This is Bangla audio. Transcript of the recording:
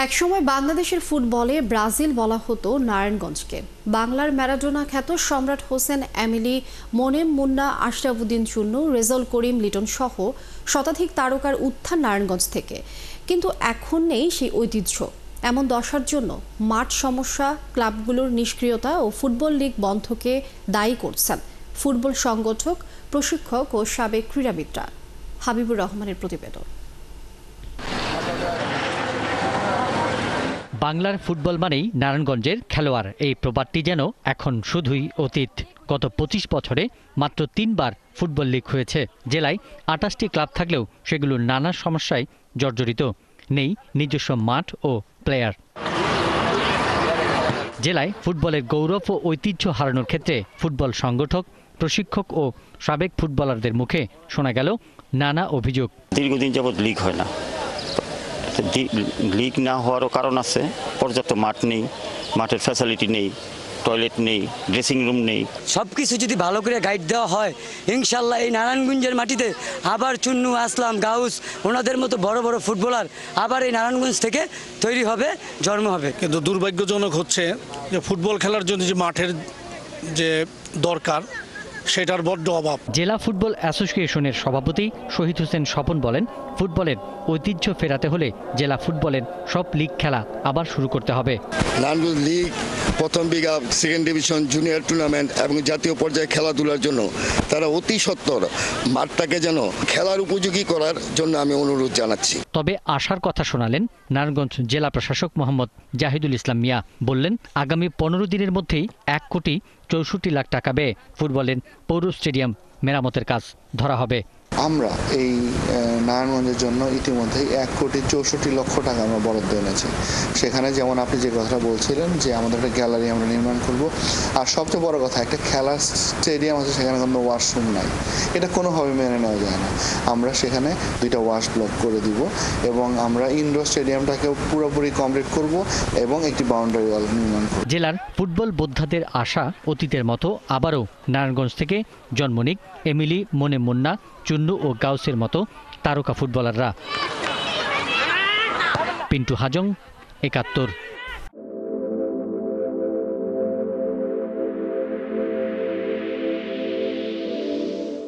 একসময় বাংলাদেশের ফুটবলে ব্রাজিল বলা হতো নারায়ণগঞ্জকে। বাংলার ম্যারাডোনা খ্যাত সম্রাট হোসেন, এমিলি, মোনেম মুন্না, আশরাফুদ্দিন চুন্নু, রেজাউল করিম লিটন সহ শতাধিক তারকার উত্থান নারায়ণগঞ্জ থেকে। কিন্তু এখন নেই সেই ঐতিহ্য। এমন দশার জন্য মাঠ সমস্যা, ক্লাবগুলোর নিষ্ক্রিয়তা ও ফুটবল লীগ বন্ধকে দায়ী করছেন ফুটবল সংগঠক, প্রশিক্ষক ও সাবেক ক্রীড়াবিদরা। হাবিবুর রহমানের প্রতিবেদন। বাংলার ফুটবল মানেই নারায়ণগঞ্জের খেলোয়াড়, এই প্রবাদটি যেন এখন শুধুই অতীত। গত ২৫ বছরে মাত্র ৩বার ফুটবল লীগ হয়েছে। জেলায় ২৮টি ক্লাব থাকলেও সেগুলোর নানা সমস্যায় জর্জরিত। নেই নিজস্ব মাঠ ও প্লেয়ার। জেলায় ফুটবলের গৌরব ও ঐতিহ্য হারানোর ক্ষেত্রে ফুটবল সংগঠক, প্রশিক্ষক ও সাবেক ফুটবলারদের মুখে শোনা গেল নানা অভিযোগ। দীর্ঘদিন যাবৎ লিগ হয় না। লিগ না হওয়ারও কারণ আছে, পর্যাপ্ত মাঠ নেই, মাঠের ফ্যাসিলিটি নেই, টয়লেট নেই, ড্রেসিং রুম নেই। সবকিছু যদি ভালো করে গাইড দেওয়া হয়, ইনশাল্লাহ এই নারায়ণগঞ্জের মাটিতে আবার চুন্নু, আসলাম, গাউস, ওনাদের মতো বড় বড় ফুটবলার আবার এই নারায়ণগঞ্জ থেকে তৈরি হবে, জন্ম হবে। কিন্তু দুর্ভাগ্যজনক হচ্ছে যে ফুটবল খেলার জন্য যে মাঠের যে দরকার সেটার বড্ড অভাব। জেলা ফুটবল অ্যাসোসিয়েশনের সভাপতি শহীদ হোসেন স্বপন বলেন, ফুটবলের ঐতিহ্য ফেরাতে হলে জেলা ফুটবলের সব লিগ খেলা আবার শুরু করতে হবে। নারায়ণগঞ্জ লিগ, প্রথম big up, second division, junior tournament এবং জাতীয় পর্যায়ে খেলাধুলার জন্য তারা অতি সত্বর মাঠটাকে যেন খেলার উপযোগী করার জন্য আমি অনুরোধ জানাচ্ছি। তবে আশার কথা শোনালেন নারায়ণগঞ্জ জেলা প্রশাসক মোহাম্মদ জাহিদুল ইসলাম মিয়া। বললেন, আগামী ১৫ দিনের মধ্যেই ১,৬৪,০০,০০০ টাকা ব্যয়ে ফুটবলের পৌর স্টেডিয়াম মেরামতের কাজ ধরা হবে। আমরা এই নারায়ণগঞ্জের জন্য ইতিমধ্যেই ১,৬৪,০০,০০০ টাকা আমরা বরাদ্দ এনেছি। সেখানে যেমন আপনি যে কথাটা বলছিলেন যে আমাদের একটা গ্যালারি আমরা নির্মাণ করব, আর সবচেয়ে বড় কথা একটা খেলার স্টেডিয়াম আছে, সেখানে কোনো ওয়াশরুম নাই। এটা কোনোভাবে মেনে নেওয়া যায় না। আমরা সেখানে 2টা ওয়াশ ব্লক করে দিব এবং আমরা ইনডোর স্টেডিয়ামটাকেও পুরোপুরি কমপ্লিট করব এবং একটি বাউন্ডারি ওয়াল নির্মাণ করব। জেলার ফুটবল বোদ্ধাদের আশা, অতীতের মতো আবারও নারায়ণগঞ্জ থেকে জন্ম নিক এমিলি, মোনেম মুন্না, চুন্নু ও গাউসের মতো তারকা ফুটবলাররা। পিন্টু হাজং, ৭১।